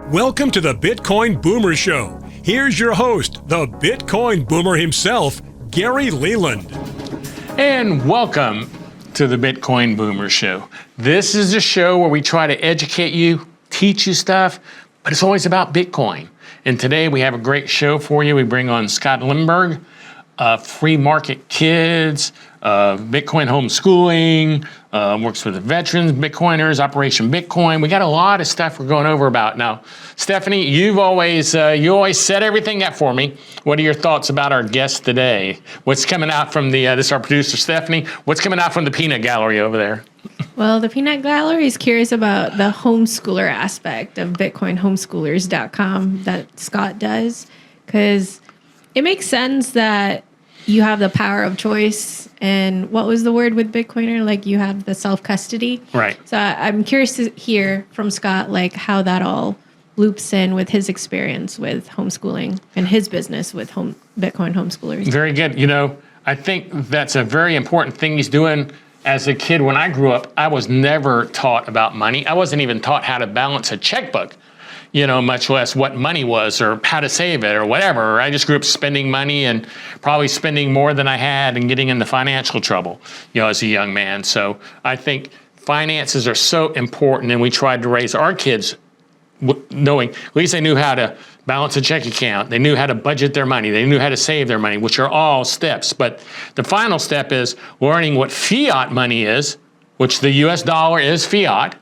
Welcome to the Bitcoin Boomer Show. Here's your host, the Bitcoin Boomer himself, Gary Leland. And welcome to the Bitcoin Boomer Show. This is a show where we try to educate you, teach you stuff, but it's always about Bitcoin. And today we have a great show for you. We bring on Scott Lindberg, Free Market Kids, Bitcoin homeschooling, works with the veterans, Bitcoiners, Operation Bitcoin. We got a lot of stuff we're going over about. Now, Stephanie, you always set everything up for me. What are your thoughts about our guest today? What's coming out from this is our producer, Stephanie. What's coming out from the peanut gallery over there? Well, the peanut gallery is curious about the homeschooler aspect of BitcoinHomeschoolers.com that Scott does, because it makes sense that you have the power of choice. And what was the word with Bitcoiner? Like you have the self-custody. Right. So I'm curious to hear from Scott, like how that all loops in with his experience with homeschooling and his business with Bitcoin homeschoolers. Very good. You know, I think that's a very important thing he's doing. As a kid, when I grew up, I was never taught about money. I wasn't even taught how to balance a checkbook, you know, much less what money was or how to save it or whatever. I just grew up spending money and probably spending more than I had and getting into financial trouble, you know, as a young man. So I think finances are so important, and we tried to raise our kids knowing, at least they knew how to balance a check account. They knew how to budget their money. They knew how to save their money, which are all steps. But the final step is learning what fiat money is, which the US dollar is fiat,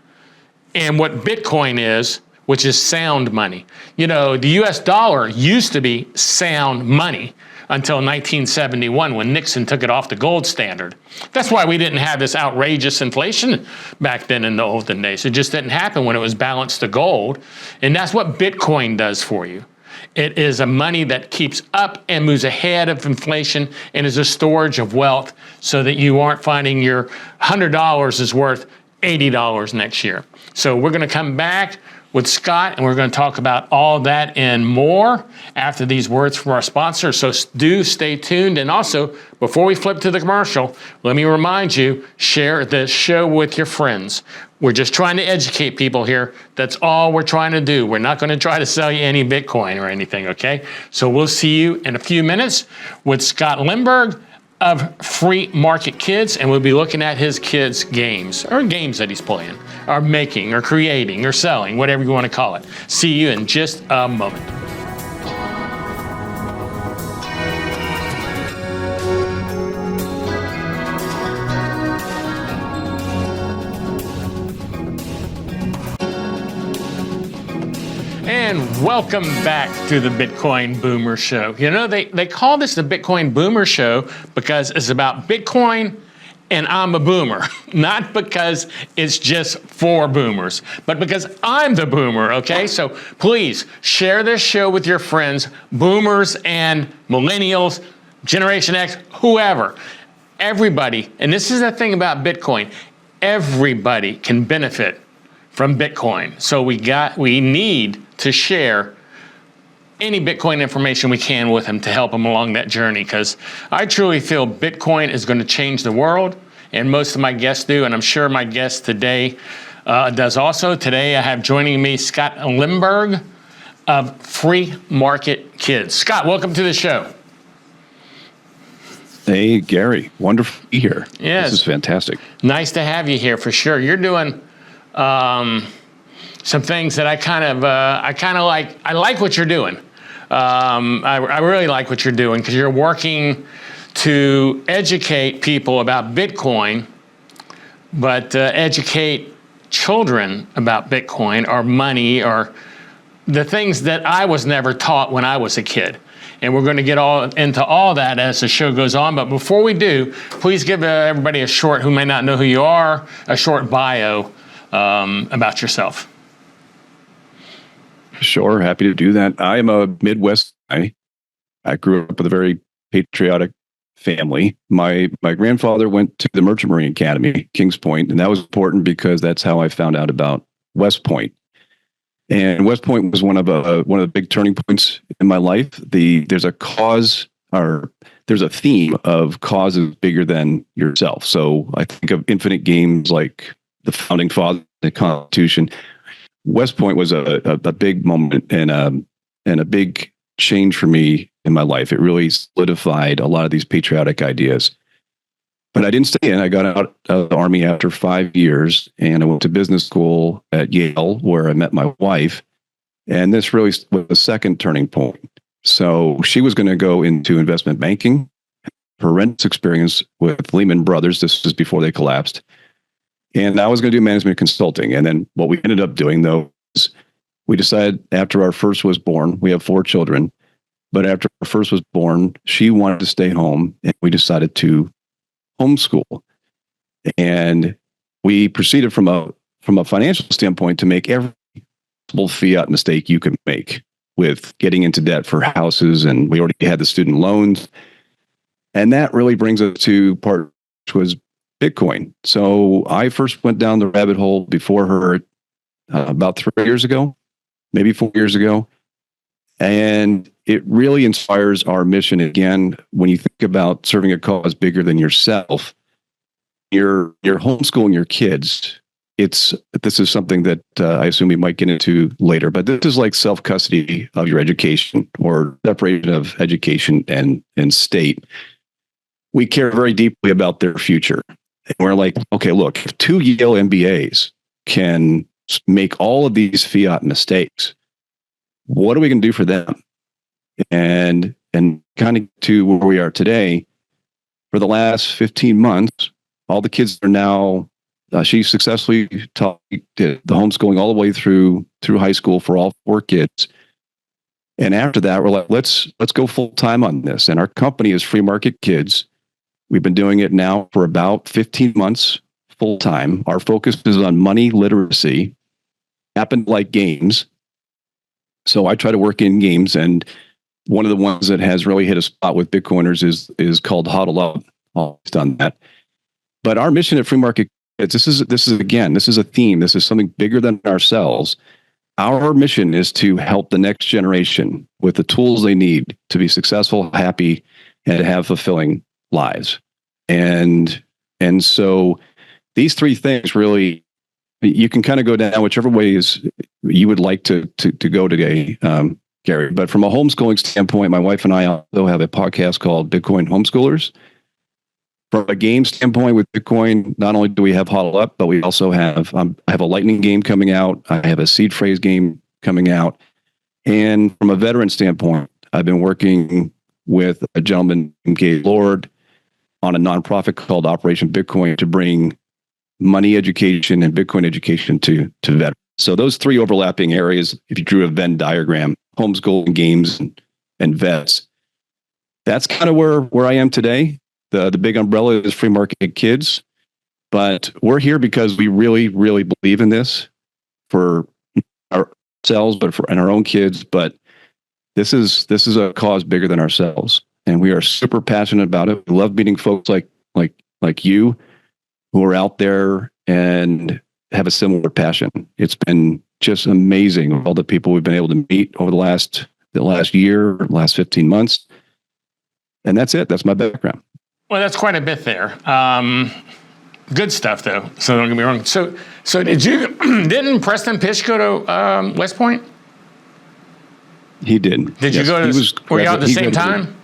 and what Bitcoin is, which is sound money. You know, the US dollar used to be sound money until 1971 when Nixon took it off the gold standard. That's why we didn't have this outrageous inflation back then in the olden days. It just didn't happen when it was balanced to gold. And that's what Bitcoin does for you. It is a money that keeps up and moves ahead of inflation and is a storage of wealth so that you aren't finding your $100 is worth $80 next year. So we're gonna come back with Scott, and we're going to talk about all that and more after these words from our sponsor. So do stay tuned. And also, before we flip to the commercial, let me remind you, share this show with your friends. We're just trying to educate people here. That's all we're trying to do. We're not going to try to sell you any Bitcoin or anything, okay? So we'll see you in a few minutes with Scott Lindberg of Free Market Kids, and we'll be looking at his kids' games, or games that he's playing, or making, or creating, or selling, whatever you want to call it. See you in just a moment. And welcome back to the Bitcoin Boomer Show. You know, they call this the Bitcoin Boomer Show because it's about Bitcoin and I'm a boomer. Not because it's just for boomers, but because I'm the boomer, okay? So please share this show with your friends, boomers and millennials, Generation X, whoever. Everybody, and this is the thing about Bitcoin, everybody can benefit from Bitcoin. So we need to share any Bitcoin information we can with them to help them along that journey, because I truly feel Bitcoin is going to change the world, and most of my guests do, and I'm sure my guest today does also. Today I have joining me Scott Lindberg of Free Market Kids. Scott, welcome to the show. Hey, Gary. Wonderful to be here. Yes. This is fantastic. Nice to have you here for sure. You're doing some things that I like what you're doing. I really like what you're doing because you're working to educate people about Bitcoin, but educate children about Bitcoin or money or the things that I was never taught when I was a kid. And we're going to get into all that as the show goes on. But before we do, please give everybody who may not know who you are, a short bio about yourself. Sure, happy to do that. I am a Midwest guy. I grew up with a very patriotic family. My grandfather went to the Merchant Marine Academy, Kings Point, and that was important because that's how I found out about West Point. And West Point was one of the big turning points in my life. There's a theme of causes bigger than yourself. So I think of infinite games like the Founding Fathers, the Constitution. West Point was a big moment and a big change for me in my life. It really solidified a lot of these patriotic ideas. But I didn't stay in. I got out of the Army after 5 years, and I went to business school at Yale, where I met my wife. And this really was a second turning point. So she was going to go into investment banking. Her horrendous experience with Lehman Brothers. This was before they collapsed. And I was going to do management consulting. And then what we ended up doing, though, is we decided after our first was born, we have 4 children, but after our first was born, she wanted to stay home, and we decided to homeschool. And we proceeded from a financial standpoint to make every possible fiat mistake you could make with getting into debt for houses. And we already had the student loans. And that really brings us to part, which was Bitcoin. So I first went down the rabbit hole before her about 3 years ago, maybe 4 years ago. And it really inspires our mission. Again, when you think about serving a cause bigger than yourself, you're homeschooling your kids. This is something that I assume we might get into later, but this is like self-custody of your education, or separation of education and state. We care very deeply about their future. And we're like, okay, look, if 2 Yale MBAs can make all of these fiat mistakes, what are we going to do for them? And kind of to where we are today, for the last 15 months, all the kids are now, she successfully taught the homeschooling all the way through high school for all 4 kids. And after that, we're like, let's go full time on this. And our company is Free Market Kids. We've been doing it now for about 15 months full time. Our focus is on money literacy, happened like games. So I try to work in games, and one of the ones that has really hit a spot with Bitcoiners is called Hodl Up. Always done that. But our mission at Free Market Kids, this is a theme. This is something bigger than ourselves. Our mission is to help the next generation with the tools they need to be successful, happy, and to have fulfilling lives. And so these 3 things really, you can kind of go down whichever ways you would like to go today, Gary. But from a homeschooling standpoint, my wife and I also have a podcast called Bitcoin Homeschoolers. From a game standpoint with Bitcoin, not only do we have Hodl Up, but we also have, I have a lightning game coming out. I have a seed phrase game coming out. And from a veteran standpoint, I've been working with a gentleman named Gabe Lord on a nonprofit called Operation Bitcoin to bring money education and Bitcoin education to veterans. So those 3 overlapping areas, if you drew a Venn diagram, homeschooling, games, and vets, that's kind of where I am today. The big umbrella is Free Market Kids, but we're here because we really, really believe in this for ourselves, and our own kids. But this is a cause bigger than ourselves, and we are super passionate about it. We love meeting folks like you, who are out there and have a similar passion. It's been just amazing, all the people we've been able to meet over the last year, last 15 months. And that's it. That's my background. Well, that's quite a bit there. Good stuff, though. So don't get me wrong. So didn't Preston Pitch go to West Point? He didn't. Did you go to? Were you out at the same time?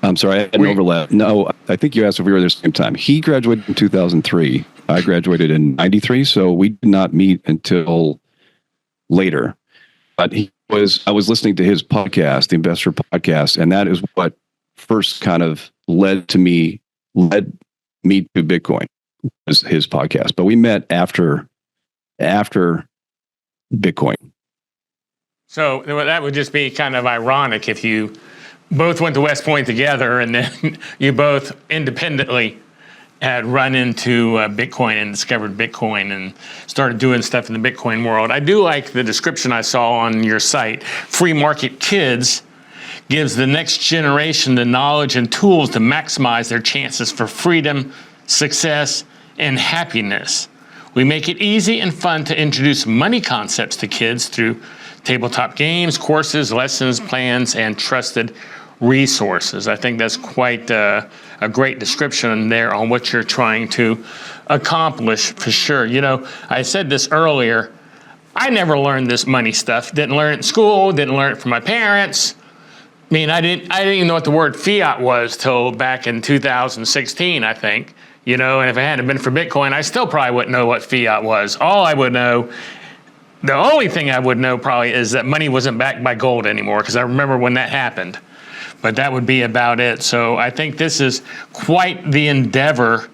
I'm sorry, I had an overlap. No, I think you asked if we were there at the same time. He graduated in 2003. I graduated in 93, so we did not meet until later. But I was listening to his podcast, the Investor Podcast, and that is what first kind of led me to Bitcoin, was his podcast. But we met after Bitcoin. So that would just be kind of ironic if you both went to West Point together and then you both independently had run into Bitcoin and discovered Bitcoin and started doing stuff in the Bitcoin world. I do like the description I saw on your site. Free Market Kids gives the next generation the knowledge and tools to maximize their chances for freedom, success, and happiness. We make it easy and fun to introduce money concepts to kids through tabletop games, courses, lessons, plans, and trusted resources. I think that's quite a great description there on what you're trying to accomplish for sure. You know, I said this earlier. I never learned this money stuff. Didn't learn it in school. Didn't learn it from my parents. I mean, I didn't even know what the word fiat was till back in 2016, I think. You know, and if it hadn't been for Bitcoin, I still probably wouldn't know what fiat was. All I would know, the only thing I would know probably is that money wasn't backed by gold anymore, because I remember when that happened. But that would be about it. So I think this is quite the endeavor,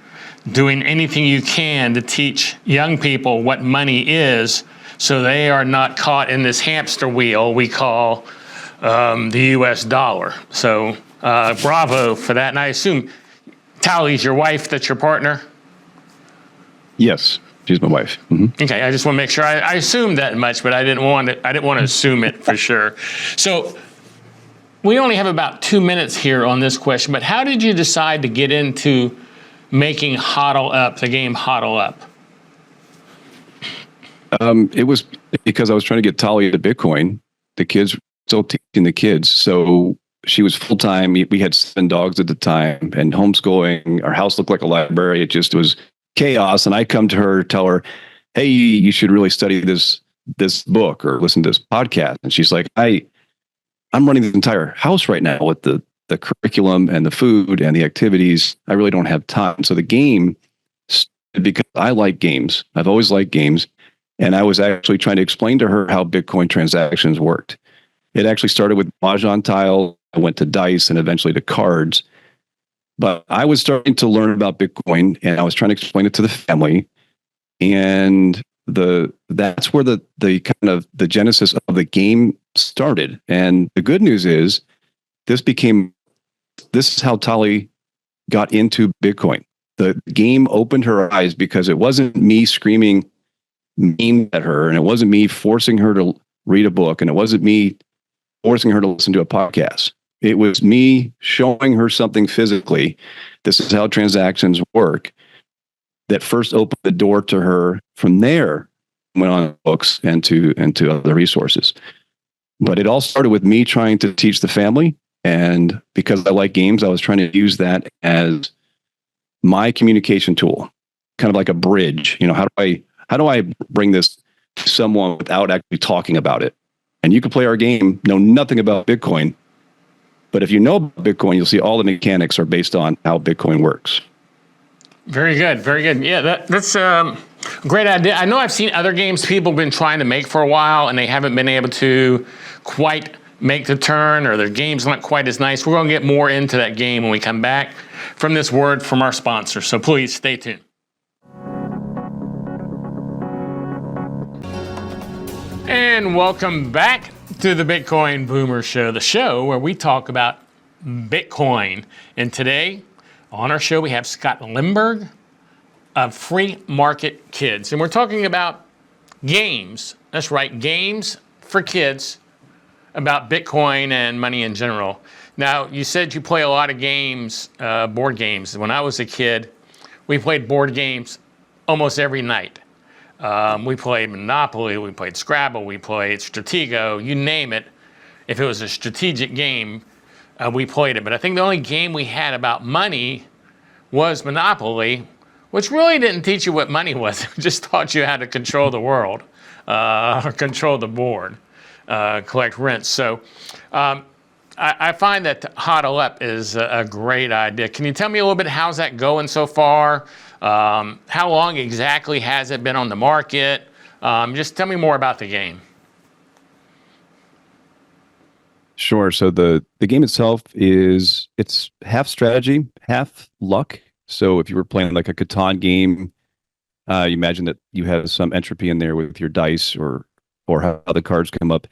doing anything you can to teach young people what money is, so they are not caught in this hamster wheel we call the US dollar. So bravo for that. And I assume Tally's your wife, that's your partner? Yes, she's my wife. Mm-hmm. Okay, I just want to make sure. I assumed that much, but I didn't want to assume it for sure. So we only have about 2 minutes here on this question, but how did you decide to get into making HODL Up, the game HODL Up? It was because I was trying to get Tali into Bitcoin. The kids were still teaching the kids. So she was full time. We had 7 dogs at the time, and homeschooling. Our house looked like a library. It just was chaos. And I come to her, tell her, hey, you should really study this book or listen to this podcast. And she's like, I'm running the entire house right now with the curriculum and the food and the activities. I really don't have time. So the game, because I like games. I've always liked games. And I was actually trying to explain to her how Bitcoin transactions worked. It actually started with Mahjong tile. I went to dice and eventually to cards. But I was starting to learn about Bitcoin, and I was trying to explain it to the family. And that's where the kind of the genesis of the game started. And the good news is this is how Tali got into Bitcoin. The game opened her eyes, because it wasn't me screaming memes at her, and it wasn't me forcing her to read a book, and it wasn't me forcing her to listen to a podcast. It was me showing her something physically. This is how transactions work. That first opened the door to her. From there, went on books and to other resources. But it all started with me trying to teach the family, and because I like games, I was trying to use that as my communication tool, kind of like a bridge. You know, how do I bring this to someone without actually talking about it? And you can play our game, know nothing about Bitcoin, but if you know about Bitcoin, you'll see all the mechanics are based on how Bitcoin works. Very good, very good. Yeah, that's a great idea. I know I've seen other games people have been trying to make for a while, and they haven't been able to quite make the turn, or their game's not quite as nice. We're going to get more into that game when we come back from this word from our sponsor. So please stay tuned. And welcome back to the Bitcoin Boomer Show, the show where we talk about Bitcoin. And today on our show, we have Scott Lindberg of Free Market Kids. And we're talking about games. That's right, games for kids about Bitcoin and money in general. Now, you said you play a lot of games, board games. When I was a kid, we played board games almost every night. We played Monopoly, we played Scrabble, we played Stratego, you name it. If it was a strategic game, we played it. But I think the only game we had about money was Monopoly, which really didn't teach you what money was. It just taught you how to control the world, or control the board, collect rents. So I find that HODL Up is a great idea. Can you tell me a little bit, how's that going so far? How long exactly has it been on the market? Just tell me more about the game. Sure. So the game itself it's half strategy, half luck. So if you were playing like a Catan game, you imagine that you have some entropy in there with your dice or how the cards come up.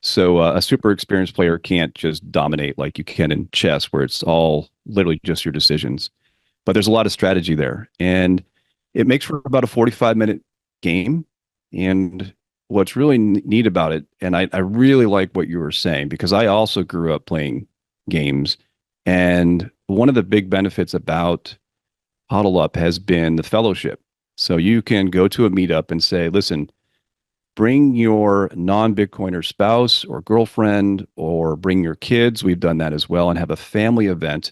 So a super experienced player can't just dominate like you can in chess, where it's all literally just your decisions. But there's a lot of strategy there, and it makes for about a 45-minute game. And what's really neat about it, and I really like what you were saying, because I also grew up playing games, and one of the big benefits about HODL Up has been the fellowship. So you can go to a meetup and say, listen, bring your non-Bitcoiner spouse or girlfriend, or bring your kids. We've done that as well, and have a family event.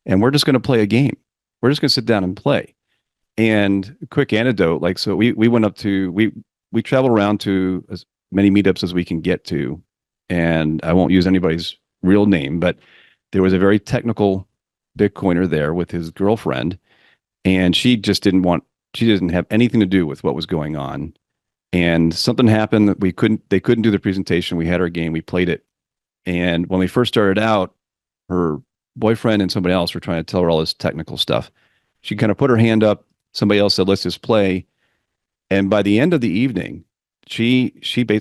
And we're just going to play a game. We're just going to sit down and play. And quick anecdote, like, so we went up to, we travel around to as many meetups as we can get to. And I won't use anybody's real name, but there was a very technical Bitcoiner there with his girlfriend, and she didn't have anything to do with what was going on. And something happened that they couldn't do the presentation. We had our game, we played it. And when we first started out, her boyfriend and somebody else were trying to tell her all this technical stuff. She kind of put her hand up. Somebody else said, let's just play. And by the end of the evening,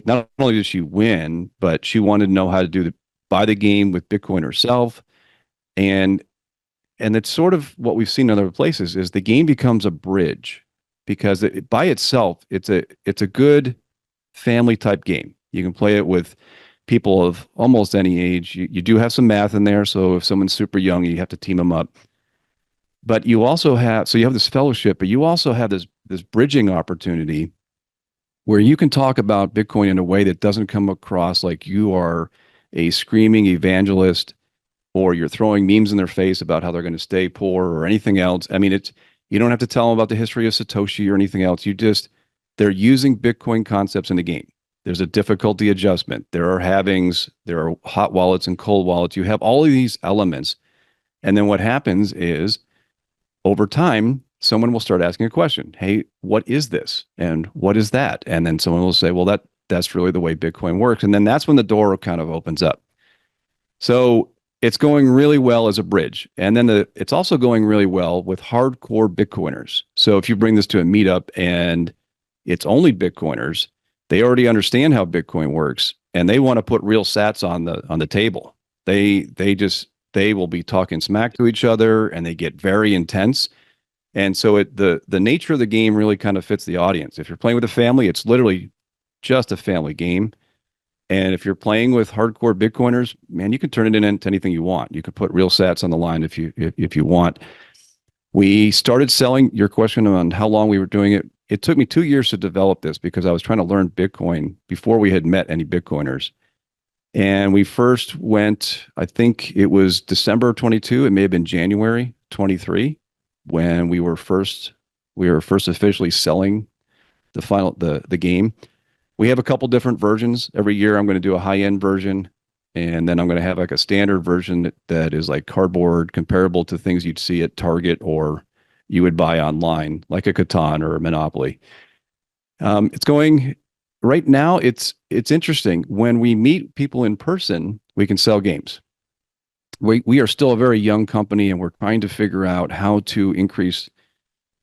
not only did she win, but she wanted to know how to buy the game with Bitcoin herself. And it's sort of what we've seen in other places is the game becomes a bridge because by itself, it's a good family type game. You can play it with people of almost any age. You do have some math in there. So if someone's super young, you have to team them up. But you also have this fellowship, but you also have this bridging opportunity where you can talk about Bitcoin in a way that doesn't come across like you are a screaming evangelist or you're throwing memes in their face about how they're going to stay poor or anything else. I mean, you don't have to tell them about the history of Satoshi or anything else. They're using Bitcoin concepts in the game. There's a difficulty adjustment. There are halvings, there are hot wallets and cold wallets. You have all of these elements. And then what happens is over time, someone will start asking a question. Hey, what is this? And what is that? And then someone will say, well, that's really the way Bitcoin works. And then that's when the door kind of opens up. So it's going really well as a bridge. And then it's also going really well with hardcore Bitcoiners. So if you bring this to a meetup and it's only Bitcoiners, they already understand how Bitcoin works and they want to put real sats on the table. They will be talking smack to each other and they get very intense. And so the nature of the game really kind of fits the audience. If you're playing with a family, it's literally just a family game. And if you're playing with hardcore Bitcoiners, man, you can turn it into anything you want. You can put real sats on the line if you want. We started selling, your question on how long we were doing it. It took me 2 years to develop this because I was trying to learn Bitcoin before we had met any Bitcoiners. And we first went, I think it was December 22. It may have been January 23 when we were first officially selling the game. We have a couple different versions. Every year I'm going to do a high-end version, and then I'm going to have like a standard version that is like cardboard, comparable to things you'd see at Target or you would buy online, like a Catan or a Monopoly. It's going right now. It's interesting. When we meet people in person, we can sell games. We are still a very young company, and we're trying to figure out how to increase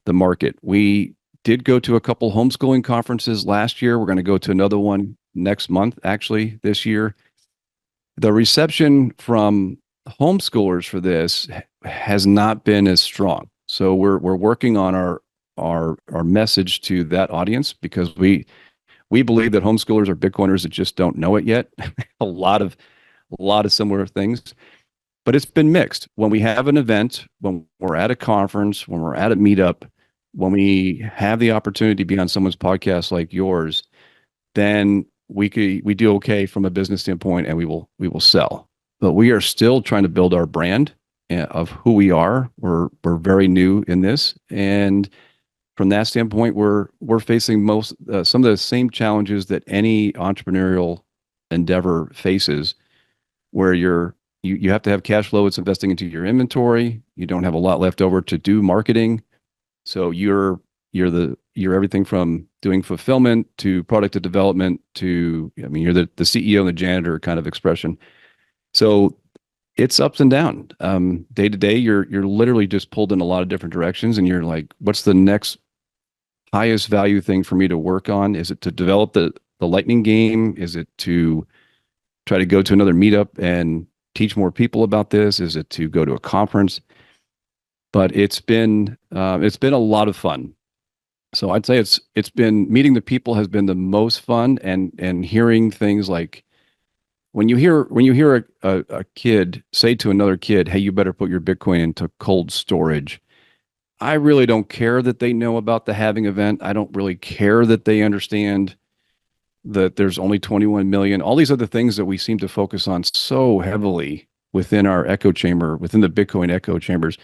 the market. We did go to a couple homeschooling conferences last year. We're going to go to another one next month, actually, this year. The reception from homeschoolers for this has not been as strong. So we're working on our message to that audience because we believe that homeschoolers are Bitcoiners that just don't know it yet. a lot of similar things, but it's been mixed. When we have an event, when we're at a conference, when we're at a meetup, when we have the opportunity to be on someone's podcast like yours, then we do okay from a business standpoint, and we will sell. But we are still trying to build our brand of who we are. We're very new in this, and from that standpoint, we're facing some of the same challenges that any entrepreneurial endeavor faces, where you have to have cash flow. It's investing into your inventory. You don't have a lot left over to do marketing. So you're everything from doing fulfillment to product development to, I mean, you're the CEO and the janitor kind of expression. So it's ups and downs. Day to day, you're literally just pulled in a lot of different directions, and you're like, what's the next highest value thing for me to work on? Is it to develop the Lightning game? Is it to try to go to another meetup and teach more people about this? Is it to go to a conference? But it's been a lot of fun. So I'd say it's been meeting the people has been the most fun, and hearing things like when you hear a kid say to another kid, "Hey, you better put your Bitcoin into cold storage." I really don't care that they know about the halving event. I don't really care that they understand that there's only 21 million. All these other things that we seem to focus on so heavily within our echo chamber, within the Bitcoin echo chambers.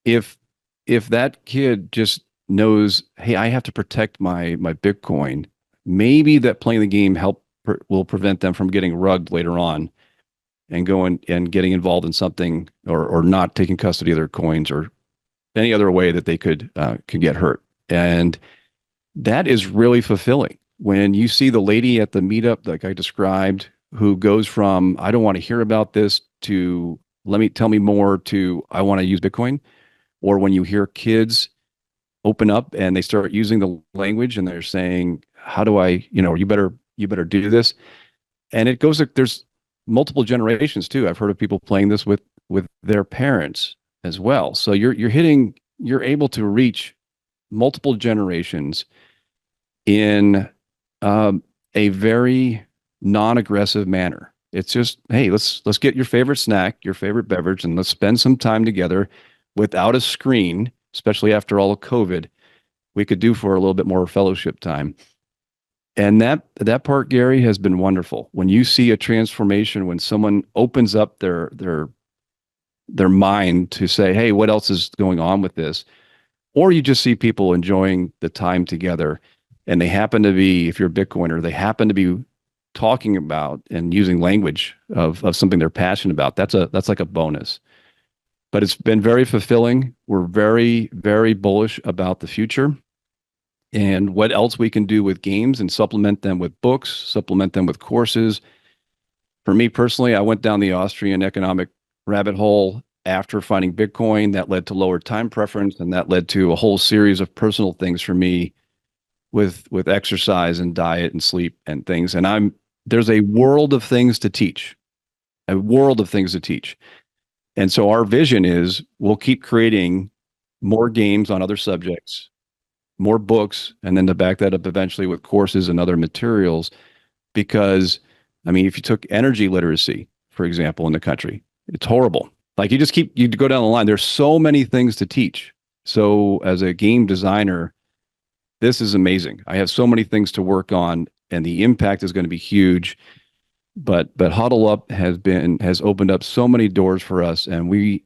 If that kid just knows, hey, I have to protect my Bitcoin, maybe that playing the game will prevent them from getting rugged later on and going and getting involved in something, or not taking custody of their coins, or any other way that they could get hurt. And that is really fulfilling when you see the lady at the meetup, like I described, who goes from, I don't want to hear about this, to tell me more, to I want to use Bitcoin. Or when you hear kids open up and they start using the language and they're saying, how do I, you better do this. And it goes, there's multiple generations too. I've heard of people playing this with their parents as well. So you're able to reach multiple generations in a very non-aggressive manner. It's just, hey, let's get your favorite snack, your favorite beverage, and let's spend some time together without a screen, especially after all of COVID. We could do for a little bit more fellowship time. And that part, Gary, has been wonderful. When you see a transformation, when someone opens up their mind to say, hey, what else is going on with this? Or you just see people enjoying the time together, and they happen to be, if you're a Bitcoiner, they happen to be talking about and using language of something they're passionate about. That's like a bonus. But it's been very fulfilling. We're very, very bullish about the future and what else we can do with games, and supplement them with books, supplement them with courses. For me personally, I went down the Austrian economic rabbit hole after finding Bitcoin. That led to lower time preference, and that led to a whole series of personal things for me with exercise and diet and sleep and things. And there's a world of things to teach, And so our vision is we'll keep creating more games on other subjects, more books, and then to back that up eventually with courses and other materials. Because, I mean, if you took energy literacy, for example, in the country, it's horrible. Like you go down the line. There's so many things to teach. So as a game designer, this is amazing. I have so many things to work on, and the impact is going to be huge. But Huddle Up has opened up so many doors for us, and we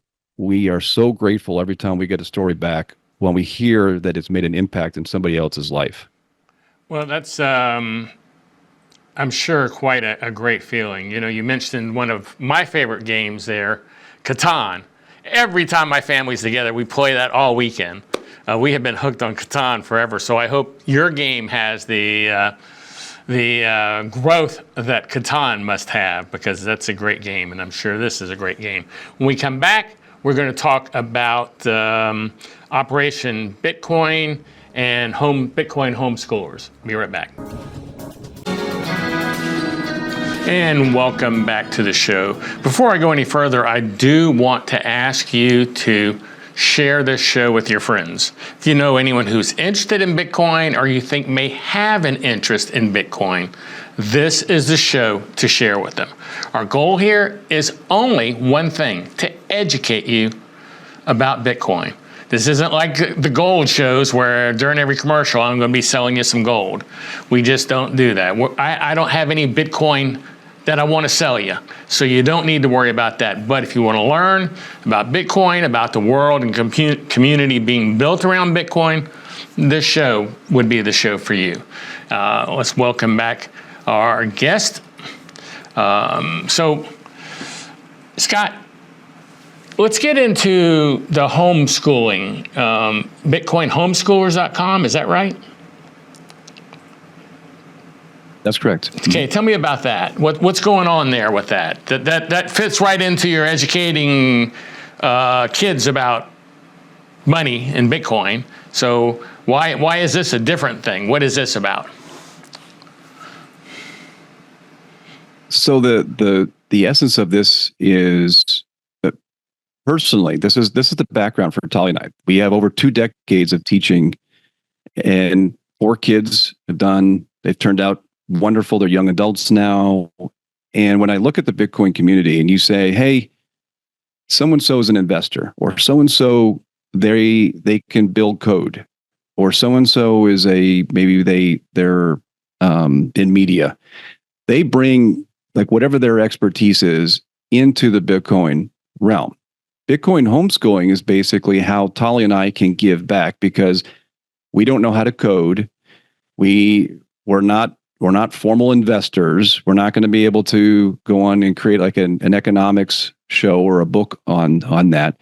are so grateful every time we get a story back when we hear that it's made an impact in somebody else's life. Well, that's, I'm sure, quite a great feeling. You mentioned one of my favorite games there, Catan. Every time my family's together, we play that all weekend. We have been hooked on Catan forever. So I hope your game has the growth that Catan must have, because that's a great game, and I'm sure this is a great game. When we come back, we're going to talk about Operation Bitcoin and Bitcoin homeschoolers. Be right back. And welcome back to the show. Before I go any further, I do want to ask you to share this show with your friends. If you know anyone who's interested in Bitcoin, or you think may have an interest in Bitcoin, this is the show to share with them. Our goal here is only one thing: to educate you about Bitcoin. This isn't like the gold shows where during every commercial I'm going to be selling you some gold. We just don't do that. I don't have any Bitcoin that I want to sell you, so you don't need to worry about that. But if you want to learn about Bitcoin, about the world and community being built around Bitcoin, this show would be the show for you. Let's welcome back our guest. So, Scott, let's get into the homeschooling. BitcoinHomeschoolers.com, is that right? That's correct. Okay, tell me about that. What's going on there with that? That fits right into your educating kids about money and Bitcoin. So why is this a different thing? What is this about? So the essence of this is that personally, this is the background for Tali and I. We have over 2 decades of teaching, and 4 kids they've turned out wonderful. They're young adults now. And when I look at the Bitcoin community and you say, hey, so-and-so is an investor, or so-and-so, they can build code, or so-and-so is they're in media. They bring like whatever their expertise is into the Bitcoin realm. Bitcoin homeschooling is basically how Tali and I can give back, because We don't know how to code. We're not formal investors. We're not going to be able to go on and create like an economics show or a book on that.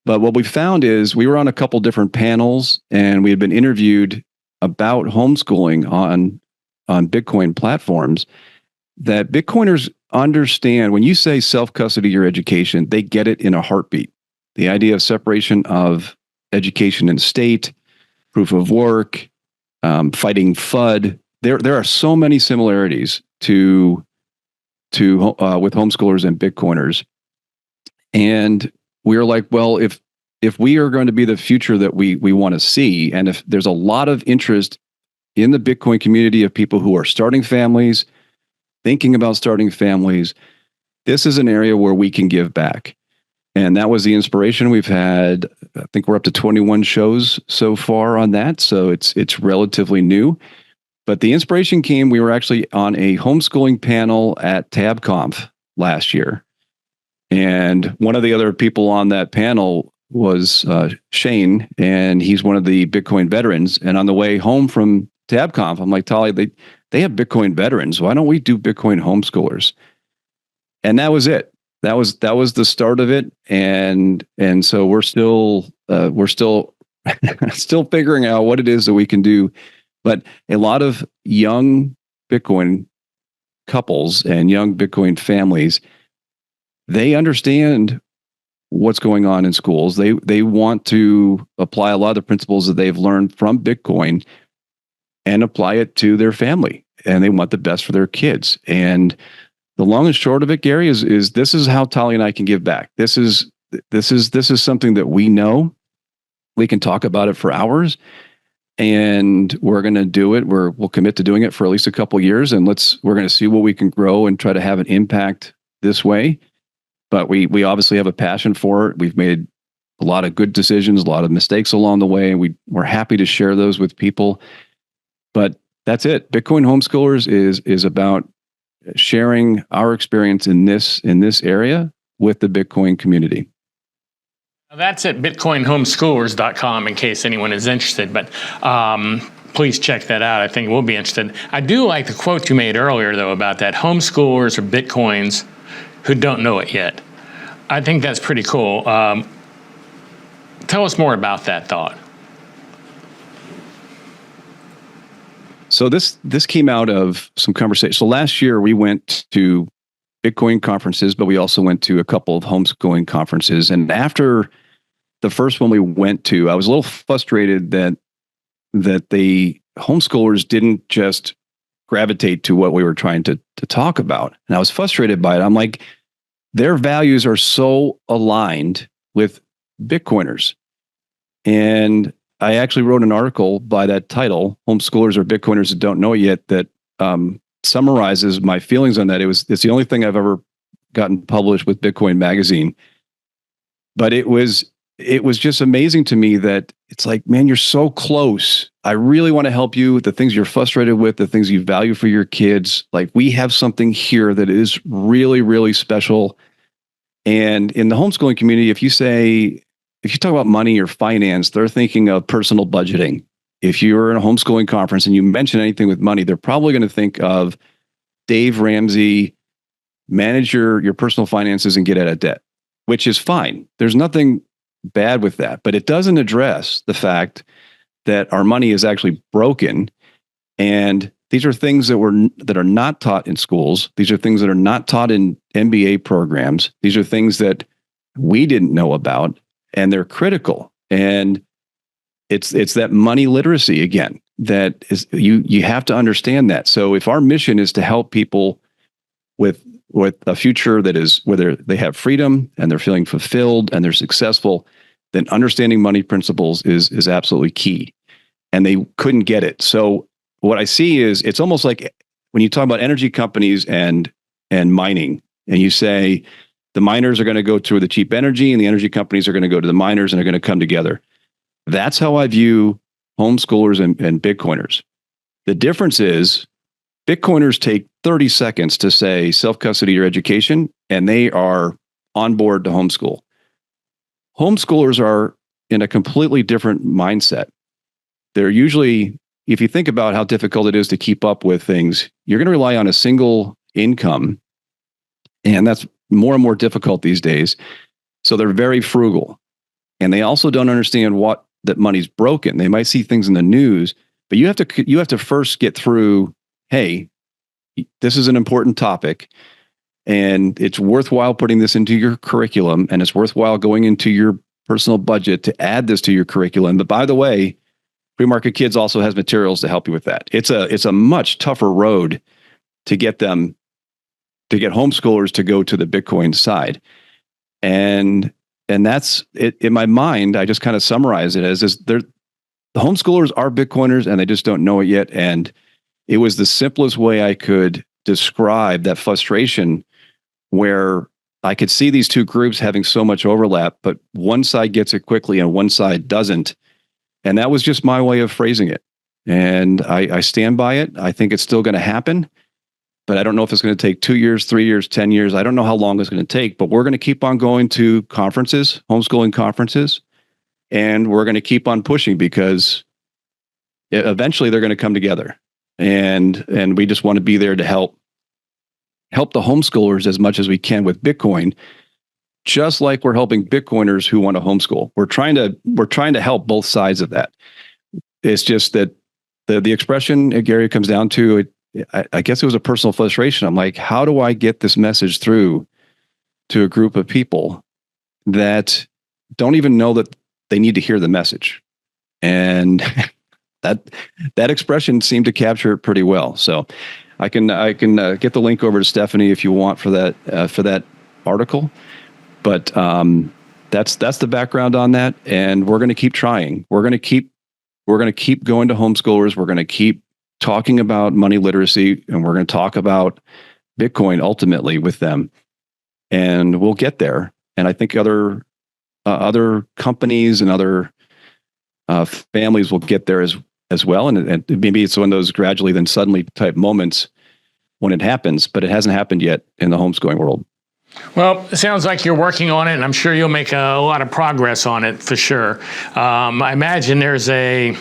But what we found is we were on a couple different panels, and we had been interviewed about homeschooling on Bitcoin platforms, that Bitcoiners understand when you say self-custody your education, they get it in a heartbeat. The idea of separation of education and state, proof of work, fighting FUD. There are so many similarities to with homeschoolers and Bitcoiners. And we're like, well, if we are going to be the future that we want to see, and if there's a lot of interest in the Bitcoin community of people who are starting families, thinking about starting families, this is an area where we can give back. And that was the inspiration. We've had, I think we're up to 21 shows so far on that. So it's relatively new. But the inspiration came, we were actually on a homeschooling panel at TabConf last year. And one of the other people on that panel was Shane, and he's one of the Bitcoin veterans. And on the way home from TabConf, I'm like, Tali, they have Bitcoin veterans. Why don't we do Bitcoin homeschoolers? And that was it. That was the start of it. And so we're still still figuring out what it is that we can do. But a lot of young Bitcoin couples and young Bitcoin families, they understand what's going on in schools. They want to apply a lot of the principles that they've learned from Bitcoin and apply it to their family. And they want the best for their kids. And the long and short of it, Gary, is this is how Tali and I can give back. This is something that we know. We can talk about it for hours. And we're going to do it. We'll commit to doing it for at least a couple of years, and we're going to see what we can grow and try to have an impact this way. But we obviously have a passion for it. We've made a lot of good decisions, a lot of mistakes along the way, and we're happy to share those with people. But that's it. Bitcoin Homeschoolers is about sharing our experience in this area with the Bitcoin community. That's at bitcoinhomeschoolers.com in case anyone is interested, but please check that out. I think we'll be interested. I do like the quote you made earlier, though, about that homeschoolers are Bitcoins who don't know it yet. I think that's pretty cool. Tell us more about that thought. So this came out of some conversation. So last year we went to Bitcoin conferences, but we also went to a couple of homeschooling conferences. And after the first one we went to, I was a little frustrated that the homeschoolers didn't just gravitate to what we were trying to talk about. And I was frustrated by it. I'm like, their values are so aligned with Bitcoiners. And I actually wrote an article by that title, Homeschoolers or Bitcoiners That Don't Know It Yet, that summarizes my feelings on that. It's the only thing I've ever gotten published with Bitcoin Magazine. But it was just amazing to me that it's like, man, you're so close. I really want to help you with the things you're frustrated with, the things you value for your kids. Like, we have something here that is really, really special. And in the homeschooling community, if you talk about money or finance, they're thinking of personal budgeting. If you're in a homeschooling conference and you mention anything with money, they're probably going to think of Dave Ramsey, manage your personal finances and get out of debt, which is fine. There's nothing bad with that, but it doesn't address the fact that our money is actually broken. And these are things that are not taught in schools. These are things that are not taught in MBA programs. These are things that we didn't know about, and they're critical. And it's that money literacy again, that is, you have to understand that. So if our mission is to help people with a future that is whether they have freedom and they're feeling fulfilled and they're successful, then understanding money principles is absolutely key. And they couldn't get it. So what I see is it's almost like when you talk about energy companies and mining, and you say the miners are going to go to the cheap energy and the energy companies are going to go to the miners and are going to come together. That's how I view homeschoolers and Bitcoiners. The difference is Bitcoiners take 30 seconds to say self-custody your education, and they are on board to homeschool. Homeschoolers are in a completely different mindset. they're usually, if you think about how difficult it is to keep up with things, you're going to rely on a single income. And that's more and more difficult these days. So they're very frugal. And they also don't understand that money's broken. They might see things in the news, but you have to first get through, hey, this is an important topic, and it's worthwhile putting this into your curriculum, and it's worthwhile going into your personal budget to add this to your curriculum. But by the way, Free Market Kids also has materials to help you with that. It's a much tougher road to get homeschoolers to go to the Bitcoin side. And that's it. In my mind, I just kind of summarize it as the homeschoolers are Bitcoiners and they just don't know it yet. And it was the simplest way I could describe that frustration, where I could see these two groups having so much overlap, but one side gets it quickly and one side doesn't. And that was just my way of phrasing it. And I stand by it. I think it's still going to happen, but I don't know if it's going to take 2 years, 3 years, 10 years. I don't know how long it's going to take, but we're going to keep on going to conferences, homeschooling conferences, and we're going to keep on pushing, because eventually they're going to come together. And we just want to be there to help the homeschoolers as much as we can with Bitcoin, just like we're helping Bitcoiners who want to homeschool. We're trying to help both sides of that. It's just that the expression, Gary, comes down to it. I guess it was a personal frustration. I'm like, how do I get this message through to a group of people that don't even know that they need to hear the message? And that expression seemed to capture it pretty well. So I can get the link over to Stephanie if you want for that article. But that's the background on that, and we're going to keep trying. We're going to keep going to homeschoolers. We're going to keep talking about money literacy, and we're going to talk about Bitcoin ultimately with them, and we'll get there. And I think other companies and other families will get there as well. And maybe it's one of those gradually then suddenly type moments when it happens, but it hasn't happened yet in the homeschooling world. Well, it sounds like you're working on it, and I'm sure you'll make a lot of progress on it for sure. I imagine there's a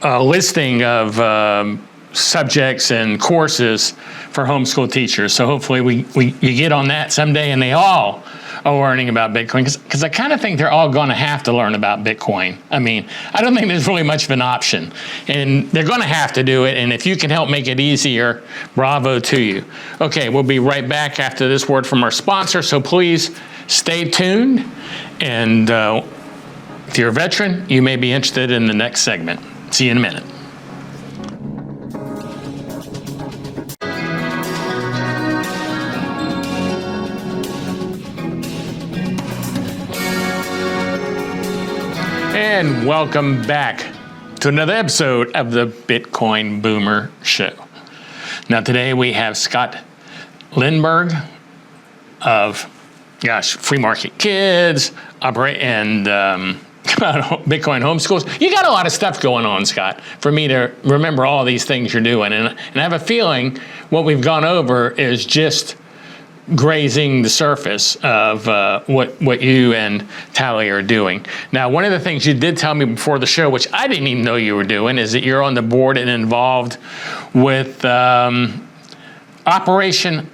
listing of subjects and courses for homeschool teachers. So hopefully you get on that someday, and they all are learning about Bitcoin, because I kind of think they're all going to have to learn about Bitcoin. I mean, I don't think there's really much of an option, and they're going to have to do it. And if you can help make it easier, bravo to you. Okay, we'll be right back after this word from our sponsor. So please stay tuned. And if you're a veteran, you may be interested in the next segment. See you in a minute. And welcome back to another episode of the Bitcoin Boomer Show. Now today we have Scott Lindberg of, Free Market Kids, and Bitcoin Homeschools. You got a lot of stuff going on, Scott, for me to remember all these things you're doing. And I have a feeling what we've gone over is just grazing the surface of what you and Tally are doing. Now, one of the things you did tell me before the show, which I didn't even know you were doing, is that you're on the board and involved with Operation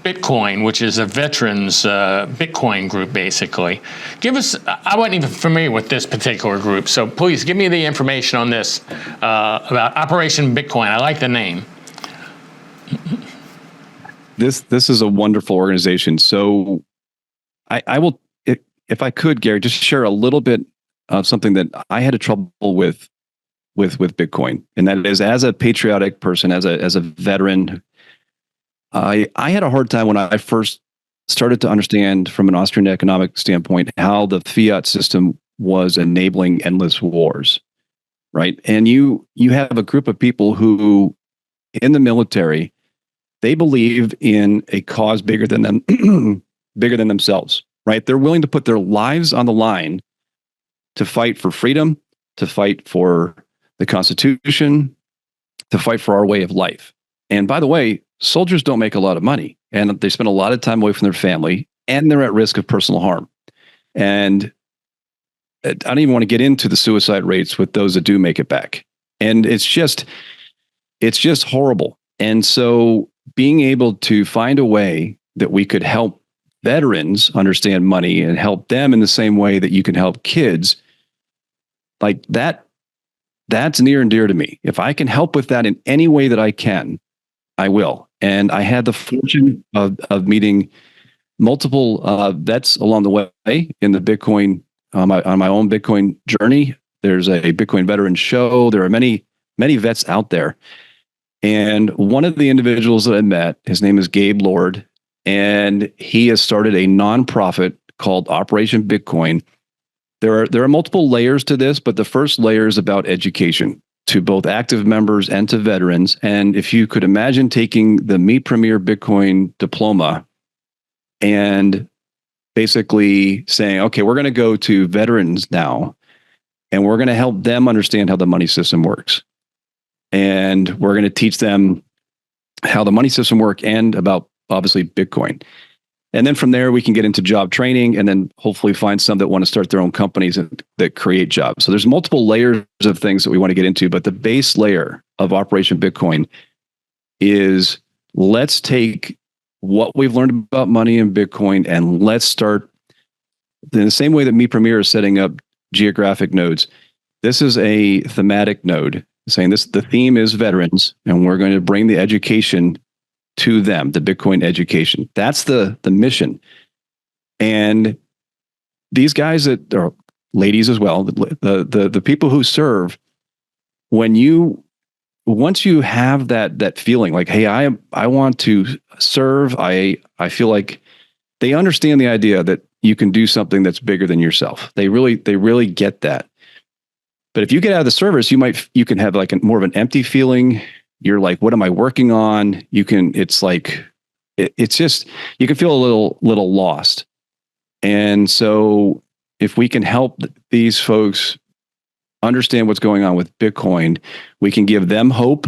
Bitcoin, which is a veterans Bitcoin group, basically. I wasn't even familiar with this particular group, so please give me the information on this about Operation Bitcoin. I like the name. This is a wonderful organization. So I will, if I could, Gary, just share a little bit of something that I had trouble with Bitcoin. And that is, as a patriotic person, as a veteran, I had a hard time when I first started to understand from an Austrian economic standpoint how the fiat system was enabling endless wars, right? And you have a group of people who, in the military, they believe in a cause bigger than them, bigger than themselves, right? They're willing to put their lives on the line to fight for freedom, to fight for the Constitution, to fight for our way of life. And by the way, soldiers don't make a lot of money, and they spend a lot of time away from their family, and they're at risk of personal harm. And I don't even want to get into the suicide rates with those that do make it back. And it's just horrible. And so being able to find a way that we could help veterans understand money and help them in the same way that you can help kids, like that's near and dear to me. If I can help with that in any way that I can, I will. And I had the fortune of meeting multiple vets along the way in the Bitcoin, on my own Bitcoin journey. There's a Bitcoin veteran show. There are many vets out there. And one of the individuals that I met, his name is Gabe Lord, and he has started a nonprofit called Operation Bitcoin. There are multiple layers to this, but the first layer is about education to both active members and to veterans. And if you could imagine taking the Meet Premier Bitcoin diploma and basically saying, okay, we're going to go to veterans now, and we're going to help them understand how the money system works. And we're going to teach them how the money system works and about, obviously, Bitcoin. And then from there, we can get into job training and then hopefully find some that want to start their own companies that create jobs. So there's multiple layers of things that we want to get into, but the base layer of Operation Bitcoin is, let's take what we've learned about money and Bitcoin and let's start in the same way that Me Premier is setting up geographic nodes. This is a thematic node saying the theme is veterans, and we're going to bring the education to them, the Bitcoin education. That's the mission. And these guys that are ladies as well, the people who serve, once you have that feeling like, hey, I want to serve, I feel like they understand the idea that you can do something that's bigger than yourself. They really get that. But if you get out of the service, you can have like more of an empty feeling. You're like, what am I working on? It's like, it's just, you can feel a little lost. And so if we can help these folks understand what's going on with Bitcoin, we can give them hope.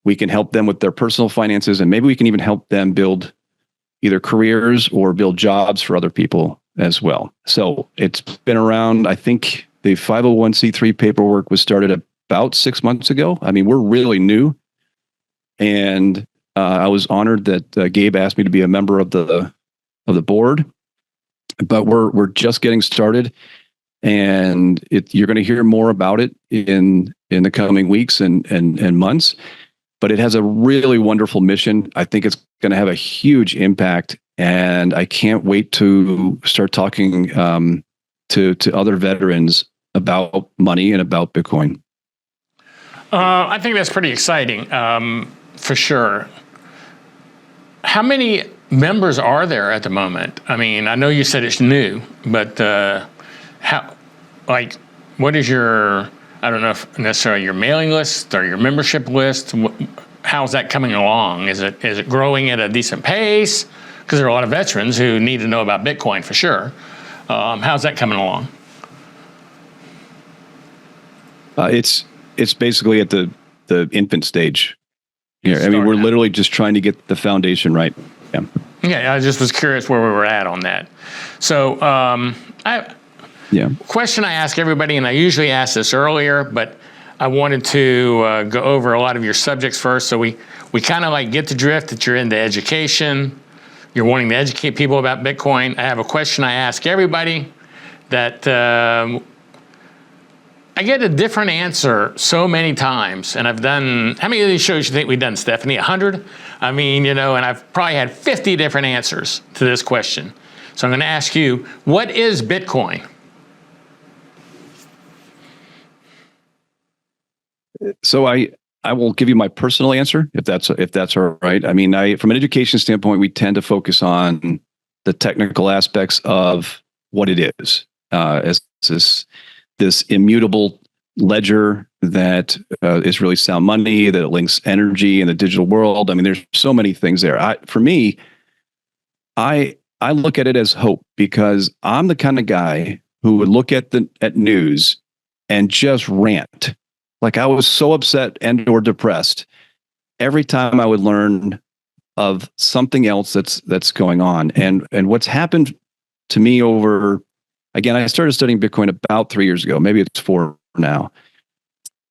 We can help them with their personal finances, and maybe we can even help them build either careers or build jobs for other people as well. So it's been around, I think the 501c3 paperwork was started about 6 months ago. I mean, we're really new. And I was honored that Gabe asked me to be a member of the board, but we're just getting started, and you're going to hear more about it in the coming weeks and months. But it has a really wonderful mission. I think it's going to have a huge impact, and I can't wait to start talking to other veterans about money and about Bitcoin. I think that's pretty exciting, for sure. How many members are there at the moment? I mean, I know you said it's new, but what is your, I don't know if necessarily your mailing list or your membership list? How's that coming along? Is it growing at a decent pace? Because there are a lot of veterans who need to know about Bitcoin for sure. How's that coming along? It's basically at the infant stage. Yeah, I mean, we're literally just trying to get the foundation right. Yeah. Yeah, I just was curious where we were at on that. So, question I ask everybody, and I usually ask this earlier, but I wanted to go over a lot of your subjects first. So we kind of like get the drift that you're into education. You're wanting to educate people about Bitcoin. I have a question I ask everybody that I get a different answer so many times, and I've done, how many of these shows you think we've done, Stephanie? 100? I mean, and I've probably had 50 different answers to this question. So I'm going to ask you, what is Bitcoin? So I will give you my personal answer, if that's all right. I mean, from an education standpoint, we tend to focus on the technical aspects of what it is, as this immutable ledger that is really sound money, that links energy in the digital world. I mean, there's so many things there. For me, I look at it as hope, because I'm the kind of guy who would look at news and just rant. Like, I was so upset and or depressed every time I would learn of something else that's going on. And what's happened to me over Again, I started studying Bitcoin about 3 years ago. Maybe it's 4 now.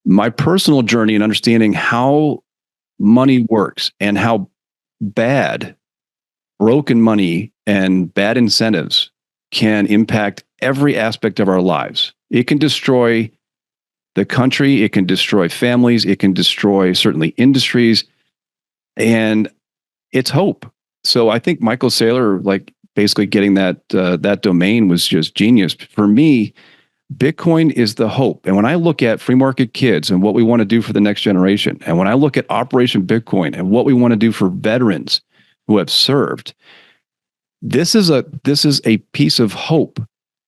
My personal journey in understanding how money works and how bad broken money and bad incentives can impact every aspect of our lives. It can destroy the country, it can destroy families, it can destroy certainly industries, and it's hope. So I think Michael Saylor, like basically getting that domain was just genius. For me, Bitcoin is the hope. And when I look at free market kids and what we want to do for the next generation, and when I look at Operation Bitcoin and what we want to do for veterans who have served, this is a piece of hope.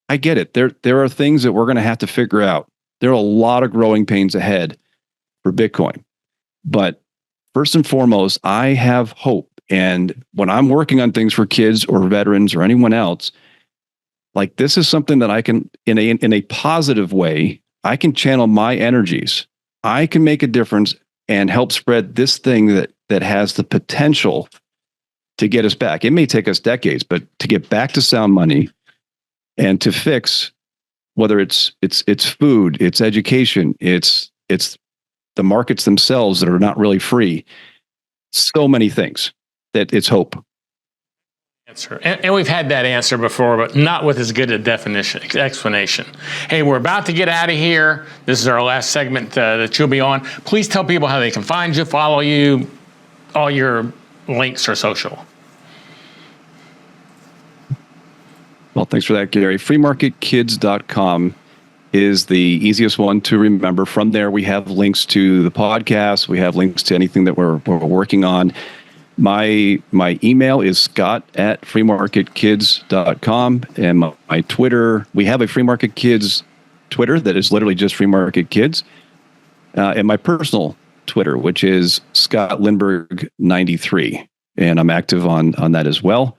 I get it. There are things that we're going to have to figure out. There are a lot of growing pains ahead for Bitcoin. But first and foremost, I have hope. And when I'm working on things for kids or veterans or anyone else, like this is something that I can, in a positive way, I can channel my energies. I can make a difference and help spread this thing that has the potential to get us back. It may take us decades, but to get back to sound money and to fix, whether it's food, it's education, it's the markets themselves that are not really free. So many things that it's hope. Answer. And we've had that answer before, but not with as good a explanation. Hey, we're about to get out of here. This is our last segment that you'll be on. Please tell people how they can find you, follow you, all your links are social. Well, thanks for that, Gary. freemarketkids.com is the easiest one to remember. From there, we have links to the podcast. We have links to anything that we're working on. My email is scott@freemarketkids.com, and my Twitter, we have a Free Market Kids Twitter that is literally just Free Market Kids, and my personal Twitter, which is Scott Lindberg 93, and I'm active on that as well.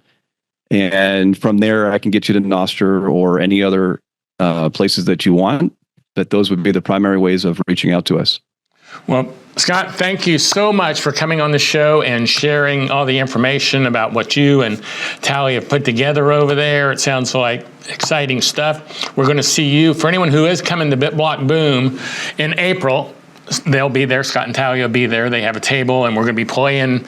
And from there, I can get you to Nostr or any other places that you want, but those would be the primary ways of reaching out to us. Well, Scott, thank you so much for coming on the show and sharing all the information about what you and Tally have put together over there. It sounds like exciting stuff. We're going to see you. For anyone who is coming to BitBlock Boom in April, they'll be there. Scott and Tally will be there. They have a table, and we're going to be playing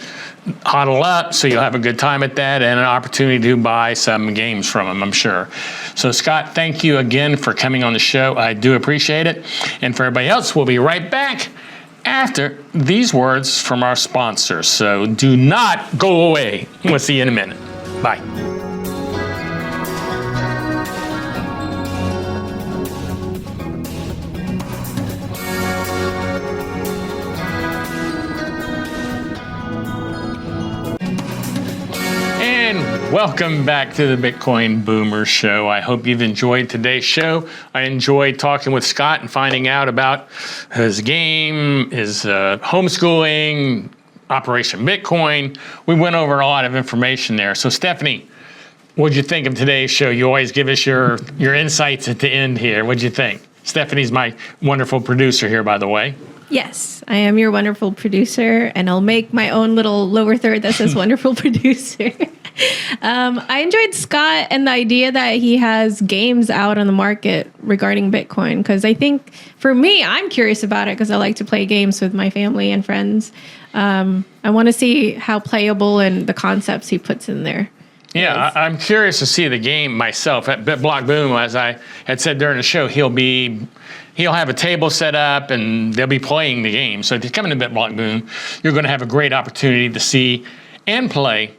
Huddle Up, so you'll have a good time at that and an opportunity to buy some games from them, I'm sure. So, Scott, thank you again for coming on the show. I do appreciate it. And for everybody else, we'll be right back after these words from our sponsors. So do not go away. We'll see you in a minute. Bye. Welcome back to the Bitcoin Boomer Show. I hope you've enjoyed today's show. I enjoyed talking with Scott and finding out about his game, his homeschooling, Operation Bitcoin. We went over a lot of information there. So Stephanie, what'd you think of today's show? You always give us your insights at the end here. What'd you think? Stephanie's my wonderful producer here, by the way. Yes, I am your wonderful producer, and I'll make my own little lower third that says wonderful producer. I enjoyed Scott and the idea that he has games out on the market regarding Bitcoin, because I think for me, I'm curious about it because I like to play games with my family and friends. I want to see how playable and the concepts he puts in there. Yeah, I'm curious to see the game myself. At BitBlock Boom, as I had said during the show, he'll have a table set up and they'll be playing the game. So if you come into BitBlock Boom, you're going to have a great opportunity to see and play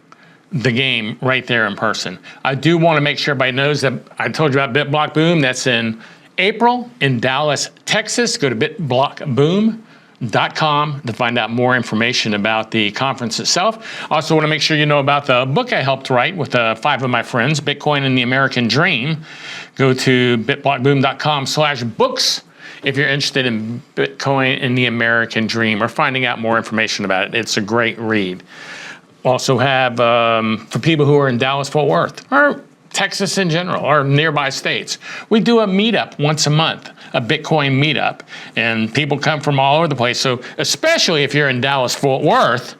the game right there in person. I do want to make sure everybody knows that I told you about BitBlock Boom. That's in April in Dallas, Texas. Go to bitblockboom.com to find out more information about the conference itself. Also want to make sure you know about the book I helped write with 5 of my friends, Bitcoin and the American Dream. Go to bitblockboom.com/books if you're interested in Bitcoin and the American Dream or finding out more information about it. It's a great read. Also have, for people who are in Dallas-Fort Worth or Texas in general or nearby states, we do a meetup once a month, a Bitcoin meetup, and people come from all over the place. So especially if you're in Dallas-Fort Worth,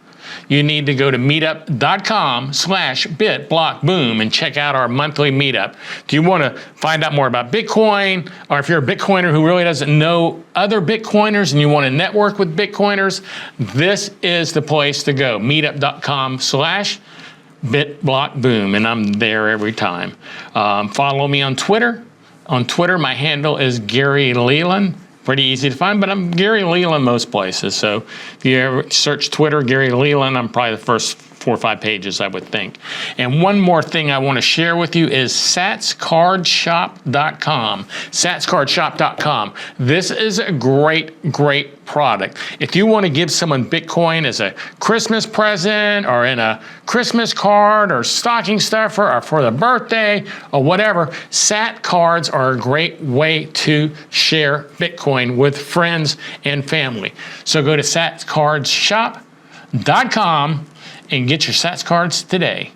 you need to go to meetup.com/bitblockboom and check out our monthly meetup. Do you want to find out more about Bitcoin, or if you're a Bitcoiner who really doesn't know other Bitcoiners and you want to network with Bitcoiners, this is the place to go. Meetup.com/bitblockboom, and I'm there every time. Follow me on Twitter. On Twitter, my handle is Gary Leland. Pretty easy to find, but I'm Gary Leland most places. So if you ever search Twitter, Gary Leland, I'm probably the first 4 or 5 pages, I would think. And one more thing I want to share with you is satscardshop.com. Satscardshop.com. This is a great, great product. If you want to give someone Bitcoin as a Christmas present or in a Christmas card or stocking stuffer or for the birthday or whatever, Sat cards are a great way to share Bitcoin with friends and family. So go to satscardshop.com and get your Sats cards today.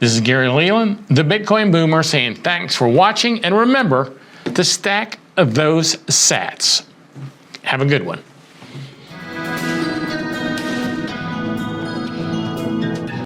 This is Gary Leland, the Bitcoin Boomer, saying thanks for watching, and remember to stack those Sats. Have a good one.